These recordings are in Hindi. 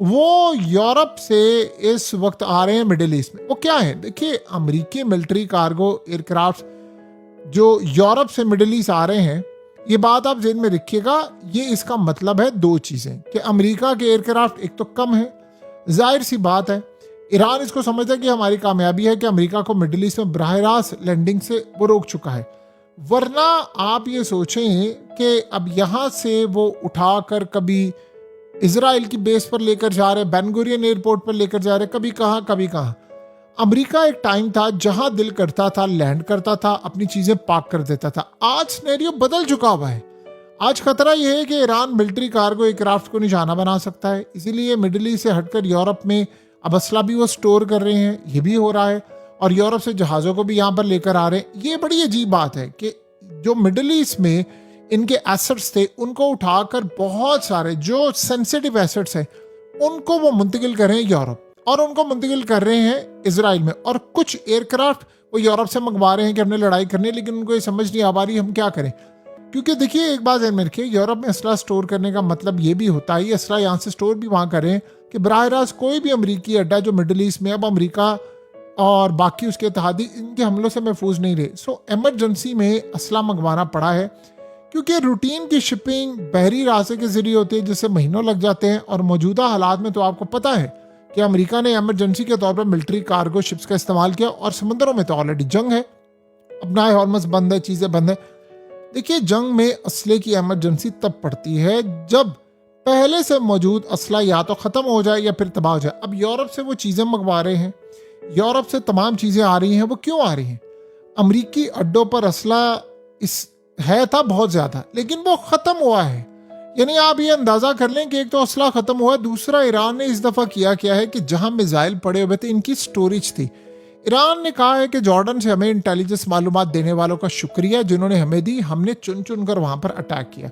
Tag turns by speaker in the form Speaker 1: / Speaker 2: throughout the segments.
Speaker 1: वो यूरोप से इस वक्त आ रहे हैं मिडिल ईस्ट में। वो क्या है, देखिए अमेरिकी मिलिट्री कार्गो एयरक्राफ्ट जो यूरोप से मिडिल ईस्ट आ रहे हैं, ये बात आप ज़हन में रखिएगा। ये इसका मतलब है दो चीज़ें कि अमेरिका के एयरक्राफ्ट एक तो कम है, जाहिर सी बात है ईरान इसको समझता है कि हमारी कामयाबी है कि अमेरिका को मिडिल ईस्ट में बराह रास्त लैंडिंग से वो रोक चुका है। वरना आप ये सोचें कि अब यहाँ से वो उठाकर कभी इजराइल की बेस पर लेकर जा रहे, बेन गुरियन एयरपोर्ट पर लेकर जा रहे, कभी कहाँ कभी कहाँ। अमेरिका एक टाइम था जहां दिल करता था लैंड करता था, अपनी चीजें पार्क कर देता था। आज सिनेरियो बदल चुका हुआ है। आज खतरा यह है कि ईरान मिलिट्री कार्गो एयरक्राफ्ट को निशाना बना सकता है, इसीलिए मिडिल ईस्ट से हटकर यूरोप में अब असला भी वो स्टोर कर रहे हैं, ये भी हो रहा है, और यूरोप से जहाज़ों को भी यहाँ पर लेकर आ रहे हैं। ये बड़ी अजीब बात है कि जो मिडिल ईस्ट में इनके एसेट्स थे उनको उठाकर बहुत सारे जो सेंसिटिव एसेट्स हैं उनको वो मुंतकिल कर रहे हैं यूरोप, और उनको मुंतकिल कर रहे हैं इजराइल में। और कुछ एयरक्राफ्ट वो यूरोप से मंगवा रहे हैं कि हमने लड़ाई करनी है, लेकिन उनको ये समझ नहीं आ पा रही हम क्या करें। क्योंकि देखिए एक बात ध्यान में रखिए, यूरोप में असला स्टोर करने का मतलब ये भी होता है, ये असला यहाँ से स्टोर भी वहाँ करें कि बराह रास्त कोई भी अमरीकी अड्डा जो मिडिल ईस्ट में अब अमरीका और बाकी उसके इत्तेहादी इनके हमलों से महफूज नहीं रहे। सो एमरजेंसी में असला मंगवाना पड़ा है, क्योंकि रूटीन की शिपिंग बहरी रास्ते के जरिए होती है जिससे महीनों लग जाते हैं। और मौजूदा हालात में तो आपको पता है कि अमेरिका ने एमरजेंसी के तौर पर मिलिट्री कार्गो शिप्स का इस्तेमाल किया, और समंदरों में तो ऑलरेडी जंग है, अपना हॉर्मस बंद है, चीज़ें बंद है। देखिए जंग में असले की एमरजेंसी तब पड़ती है जब पहले से मौजूद असला या तो ख़त्म हो जाए या फिर तबाह हो जाए। अब यूरोप से वो चीज़ें मंगवा रहे हैं, यूरोप से तमाम चीज़ें आ रही हैं। वो क्यों आ रही हैं? अमरीकी अड्डों पर असला है था बहुत ज़्यादा, लेकिन वो ख़त्म हुआ है। यानी आप ये अंदाज़ा कर लें कि एक तो असला ख़त्म हुआ, दूसरा ईरान ने इस दफ़ा किया है कि जहां मिसाइल पड़े हुए थे इनकी स्टोरेज थी। ईरान ने कहा है कि जॉर्डन से हमें इंटेलिजेंस मालूमात देने वालों का शुक्रिया जिन्होंने हमें दी, हमने चुन चुन कर वहां पर अटैक किया।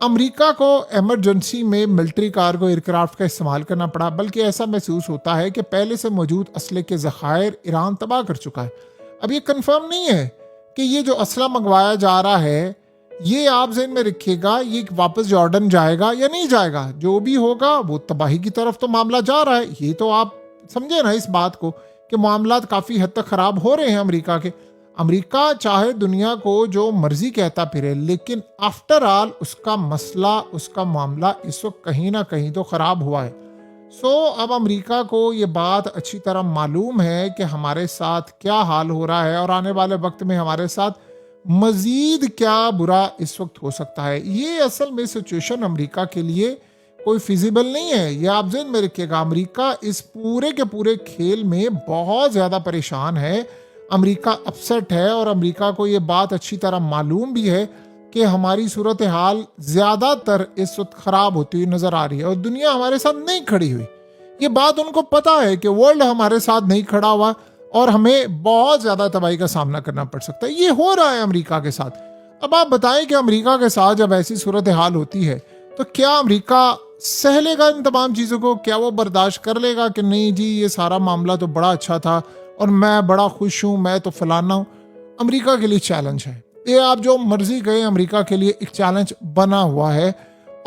Speaker 1: अमेरिका को एमरजेंसी में मिलिट्री कार्गो एयरक्राफ्ट का इस्तेमाल करना पड़ा, बल्कि ऐसा महसूस होता है कि पहले से मौजूद असले के ज़खायर ईरान तबाह कर चुका है। अब ये कन्फर्म नहीं है कि ये जो असला मंगवाया जा रहा है, ये आप ज़हन में रखिएगा, ये वापस जॉर्डन जाएगा या नहीं जाएगा। जो भी होगा वो तबाही की तरफ तो मामला जा रहा है। ये तो आप समझे ना इस बात को कि मामलात काफ़ी हद तक ख़राब हो रहे हैं अमेरिका के। अमेरिका चाहे दुनिया को जो मर्जी कहता फिरे, लेकिन आफ्टर ऑल उसका मसला, उसका मामला इस वक्त कहीं ना कहीं तो ख़राब हुआ है। सो अब अमेरिका को ये बात अच्छी तरह मालूम है कि हमारे साथ क्या हाल हो रहा है और आने वाले वक्त में हमारे साथ मजीद क्या बुरा इस वक्त हो सकता है। ये असल में सिचुएशन अमेरिका के लिए कोई फिजिबल नहीं है। ये आप ज़हन में रखिएगा, अमेरिका इस पूरे के पूरे खेल में बहुत ज़्यादा परेशान है। अमेरिका अपसेट है, और अमेरिका को ये बात अच्छी तरह मालूम भी है कि हमारी सूरत हाल ज़्यादातर इस वक्त ख़राब होती हुई नज़र आ रही है और दुनिया हमारे साथ नहीं खड़ी हुई। ये बात उनको पता है कि वर्ल्ड हमारे साथ नहीं खड़ा हुआ और हमें बहुत ज़्यादा तबाही का सामना करना पड़ सकता है। ये हो रहा है अमेरिका के साथ। अब आप बताएं कि अमेरिका के साथ जब ऐसी सूरत हाल होती है तो क्या अमेरिका सह लेगा इन तमाम चीज़ों को? क्या वो बर्दाश्त कर लेगा कि नहीं जी ये सारा मामला तो बड़ा अच्छा था और मैं बड़ा खुश हूँ, मैं तो फलाना हूँ? अमेरिका के लिए चैलेंज है। ये आप जो मर्जी कहें, अमेरिका के लिए एक चैलेंज बना हुआ है।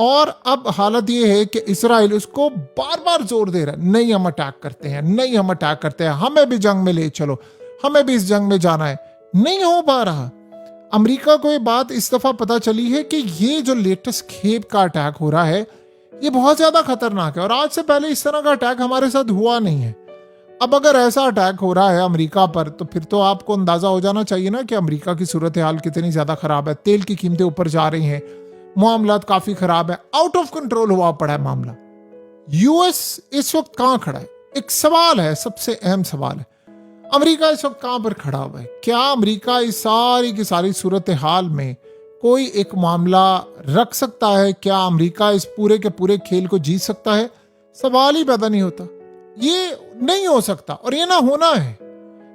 Speaker 1: और अब हालत ये है कि इसराइल उसको बार बार जोर दे रहा है, नहीं हम अटैक करते हैं, नहीं हम अटैक करते हैं, हमें भी जंग में ले चलो, हमें भी इस जंग में जाना है। नहीं हो पा रहा। अमेरिका को ये बात इस दफ़ा पता चली है कि ये जो लेटेस्ट खेप का अटैक हो रहा है ये बहुत ज़्यादा खतरनाक है और आज से पहले इस तरह का अटैक हमारे साथ हुआ नहीं है। अब अगर ऐसा अटैक हो रहा है अमेरिका पर तो फिर तो आपको अंदाज़ा हो जाना चाहिए ना कि अमेरिका की सूरत हाल कितनी ज़्यादा ख़राब है। तेल की कीमतें ऊपर जा रही हैं, मामलात काफ़ी ख़राब है, आउट ऑफ कंट्रोल हुआ पड़ा है मामला। यूएस इस वक्त कहाँ खड़ा है? एक सवाल है, सबसे अहम सवाल है, अमेरिका इस वक्त कहाँ पर खड़ा हुआ है? क्या अमेरिका इस सारी की सारी सूरत हाल में कोई एक मामला रख सकता है? क्या अमेरिका इस पूरे के पूरे खेल को जीत सकता है? सवाल ही पैदा नहीं होता। ये नहीं हो सकता और ये ना होना है।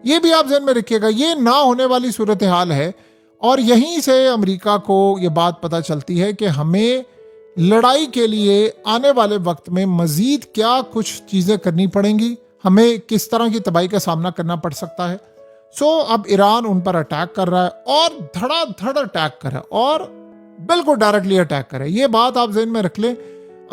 Speaker 1: ये भी आप ध्यान में रखिएगा, ये ना होने वाली सूरत हाल है। और यहीं से अमेरिका को ये बात पता चलती है कि हमें लड़ाई के लिए आने वाले वक्त में मजीद क्या कुछ चीज़ें करनी पड़ेंगी, हमें किस तरह की तबाही का सामना करना पड़ सकता है। सो अब ईरान उन पर अटैक कर रहा है और धड़ाधड़ अटैक कर रहा है और बिल्कुल डायरेक्टली अटैक कर रहा है। ये बात आप ज़हन में रख लें।